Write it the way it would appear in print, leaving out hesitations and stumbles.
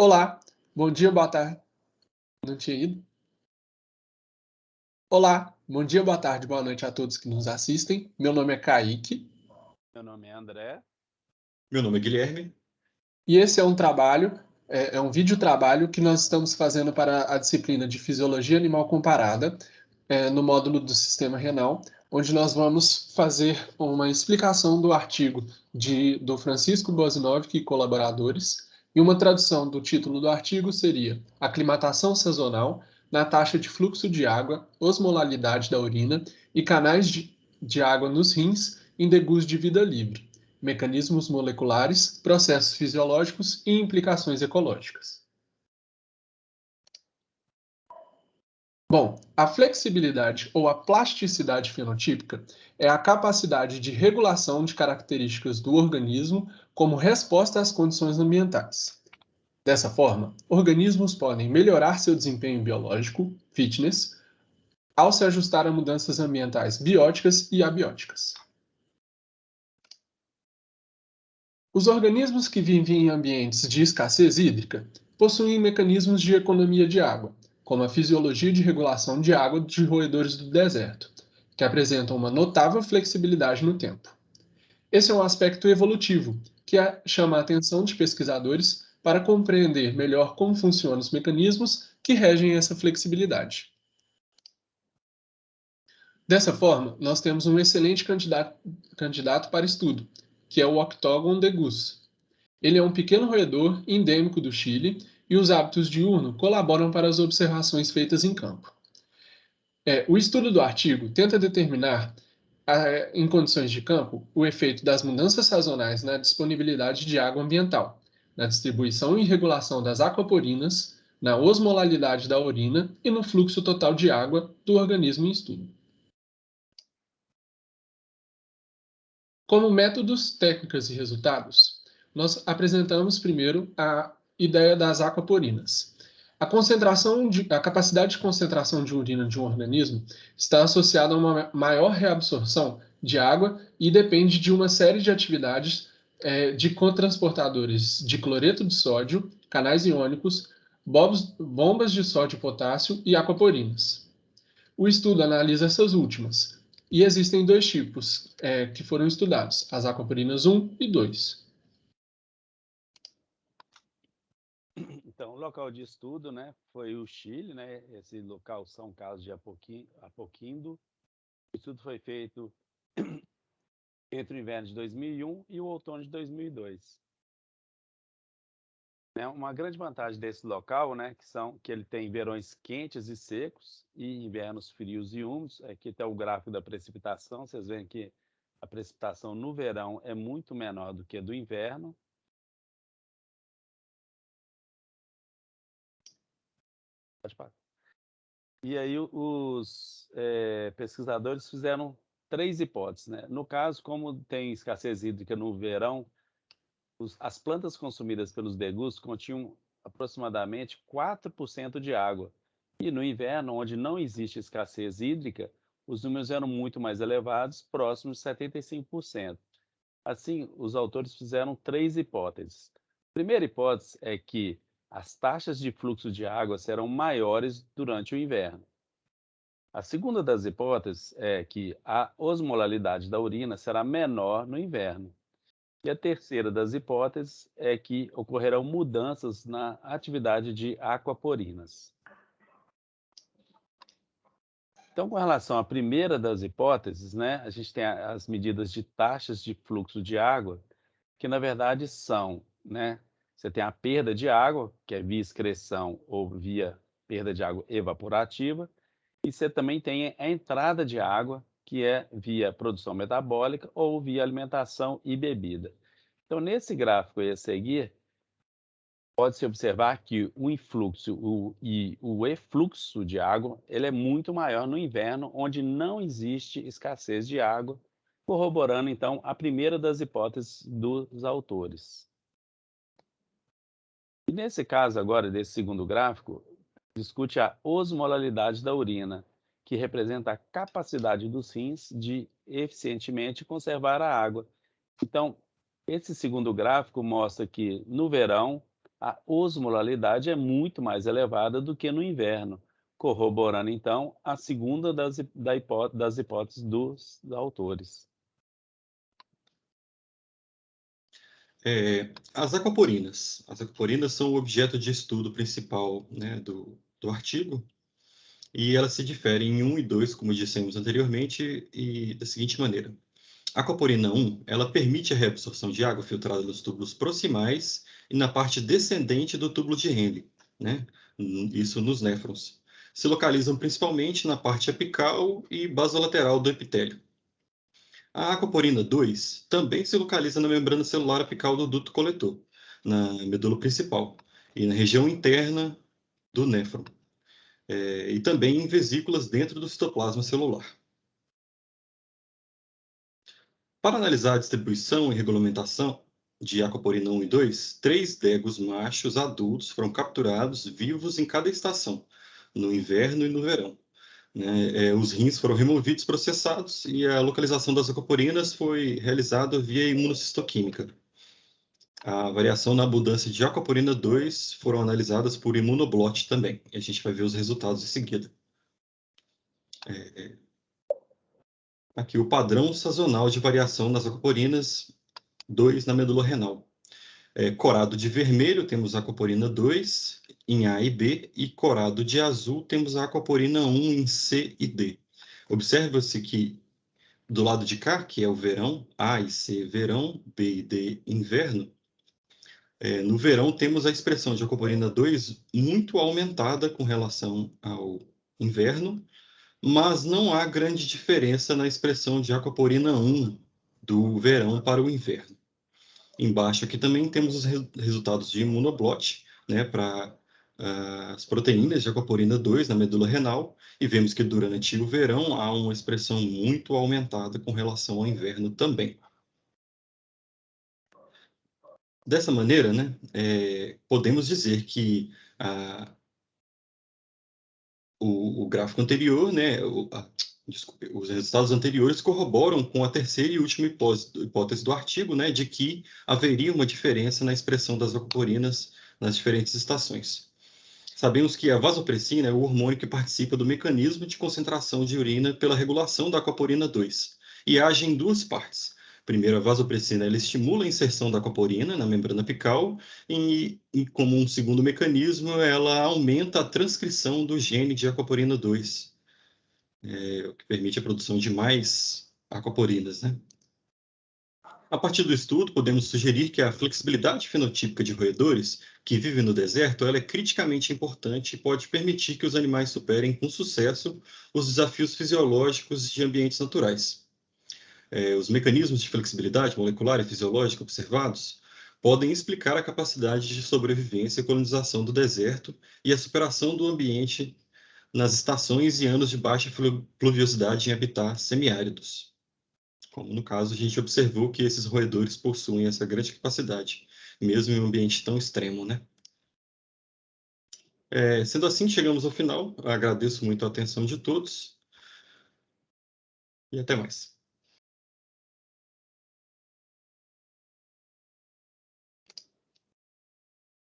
Olá, bom dia, boa tarde. Não tinha ido? Olá, bom dia, boa tarde, boa noite a todos que nos assistem. Meu nome é Kaique Meu nome é André. Meu nome é Guilherme. e esse é um trabalho, é um vídeo trabalho que nós estamos fazendo para a disciplina de Fisiologia Animal Comparada, no módulo do Sistema Renal, onde nós vamos fazer uma explicação do artigo do Francisco Bosinovic e colaboradores, e uma tradução do título do artigo seria Aclimatação sazonal na taxa de fluxo de água, osmolalidade da urina e canais de água nos rins em degús de vida livre, mecanismos moleculares, processos fisiológicos e implicações ecológicas. Bom, a flexibilidade ou a plasticidade fenotípica é a capacidade de regulação de características do organismo como resposta às condições ambientais. Dessa forma, organismos podem melhorar seu desempenho biológico, fitness, ao se ajustar a mudanças ambientais bióticas e abióticas. Os organismos que vivem em ambientes de escassez hídrica possuem mecanismos de economia de água, como a fisiologia de regulação de água de roedores do deserto, que apresentam uma notável flexibilidade no tempo. Esse é um aspecto evolutivo que chama a atenção de pesquisadores para compreender melhor como funcionam os mecanismos que regem essa flexibilidade. Dessa forma, nós temos um excelente candidato para estudo, que é o Octogon degus. Ele é um pequeno roedor endêmico do Chile e os hábitos diurnos colaboram para as observações feitas em campo. O estudo do artigo tenta determinar, em condições de campo, o efeito das mudanças sazonais na disponibilidade de água ambiental, na distribuição e regulação das aquaporinas, na osmolalidade da urina e no fluxo total de água do organismo em estudo. Como métodos, técnicas e resultados, nós apresentamos primeiro a ideia das aquaporinas. A capacidade de concentração de urina de um organismo está associada a uma maior reabsorção de água e depende de uma série de atividades de cotransportadores de cloreto de sódio, canais iônicos, bombas de sódio e potássio e aquaporinas. O estudo analisa essas últimas, e existem dois tipos que foram estudados, as aquaporinas 1 e 2. Então, o local de estudo, né, foi o Chile, né? Esse local são casos de Apoquindo. O estudo foi feito entre o inverno de 2001 e o outono de 2002. Uma grande vantagem desse local, né, que ele tem verões quentes e secos e invernos frios e úmidos. Aqui está o gráfico da precipitação. Vocês veem que a precipitação no verão é muito menor do que a do inverno. Pode parar. E aí os pesquisadores fizeram 3 hipóteses, né? No caso, como tem escassez hídrica no verão, as plantas consumidas pelos degus continham aproximadamente 4% de água. E no inverno, onde não existe escassez hídrica, os números eram muito mais elevados, próximos de 75%. Assim, os autores fizeram 3 hipóteses. A primeira hipótese é que as taxas de fluxo de água serão maiores durante o inverno. A segunda das hipóteses é que a osmolalidade da urina será menor no inverno. E a terceira das hipóteses é que ocorrerão mudanças na atividade de aquaporinas. Então, com relação à primeira das hipóteses, né, a gente tem as medidas de taxas de fluxo de água, que na verdade são, né, você tem a perda de água, que é via excreção ou via perda de água evaporativa, e você também tem a entrada de água, que é via produção metabólica ou via alimentação e bebida. Então, nesse gráfico aí a seguir, pode-se observar que o influxo e o efluxo de água ele é muito maior no inverno, onde não existe escassez de água, corroborando, então, a primeira das hipóteses dos autores. E nesse caso agora, desse segundo gráfico, discute a osmolalidade da urina, que representa a capacidade dos rins de eficientemente conservar a água. Então, esse segundo gráfico mostra que no verão a osmolaridade é muito mais elevada do que no inverno, corroborando, então, a segunda das hipóteses dos autores. As aquaporinas. As aquaporinas são o objeto de estudo principal, né, do artigo, e elas se diferem em 1 e 2, como dissemos anteriormente, e da seguinte maneira. A aquaporina 1, ela permite a reabsorção de água filtrada nos túbulos proximais e na parte descendente do túbulo de Henle, né? Isso nos néfrons. Se localizam principalmente na parte apical e basolateral do epitélio. A aquaporina 2 também se localiza na membrana celular apical do duto coletor, na medula principal, e na região interna do néfron, e também em vesículas dentro do citoplasma celular. Para analisar a distribuição e regulamentação de aquaporina 1 e 2, 3 degos machos adultos foram capturados vivos em cada estação, no inverno e no verão. Os rins foram removidos, processados, e a localização das aquaporinas foi realizada via imunocistoquímica. A variação na abundância de aquaporina 2 foram analisadas por imunoblot também. E a gente vai ver os resultados em seguida. Aqui o padrão sazonal de variação nas aquaporinas 2 na medula renal. Corado de vermelho, temos a aquaporina 2 em A e B, e corado de azul, temos a aquaporina 1 em C e D. Observa-se que do lado de cá, que é o verão, A e C verão, B e D inverno, no verão temos a expressão de aquaporina 2 muito aumentada com relação ao inverno, mas não há grande diferença na expressão de aquaporina 1 do verão para o inverno. Embaixo aqui também temos os resultados de imunoblot, né, para as proteínas de aquaporina 2 na medula renal, e vemos que durante o verão há uma expressão muito aumentada com relação ao inverno também. Dessa maneira, né, podemos dizer que o gráfico anterior, né, desculpe, os resultados anteriores corroboram com a terceira e última hipótese do artigo, né, de que haveria uma diferença na expressão das aquaporinas nas diferentes estações. Sabemos que a vasopressina é o hormônio que participa do mecanismo de concentração de urina pela regulação da aquaporina 2 e age em duas partes. Primeiro, a vasopressina ela estimula a inserção da aquaporina na membrana apical e, como um segundo mecanismo, ela aumenta a transcrição do gene de aquaporina 2, o que permite a produção de mais aquaporinas, né? A partir do estudo, podemos sugerir que a flexibilidade fenotípica de roedores que vivem no deserto ela é criticamente importante e pode permitir que os animais superem com sucesso os desafios fisiológicos de ambientes naturais. Os mecanismos de flexibilidade molecular e fisiológica observados podem explicar a capacidade de sobrevivência e colonização do deserto e a superação do ambiente nas estações e anos de baixa pluviosidade em habitats semiáridos. Como no caso, a gente observou que esses roedores possuem essa grande capacidade, mesmo em um ambiente tão extremo, né? Sendo assim, chegamos ao final. Eu agradeço muito a atenção de todos e até mais.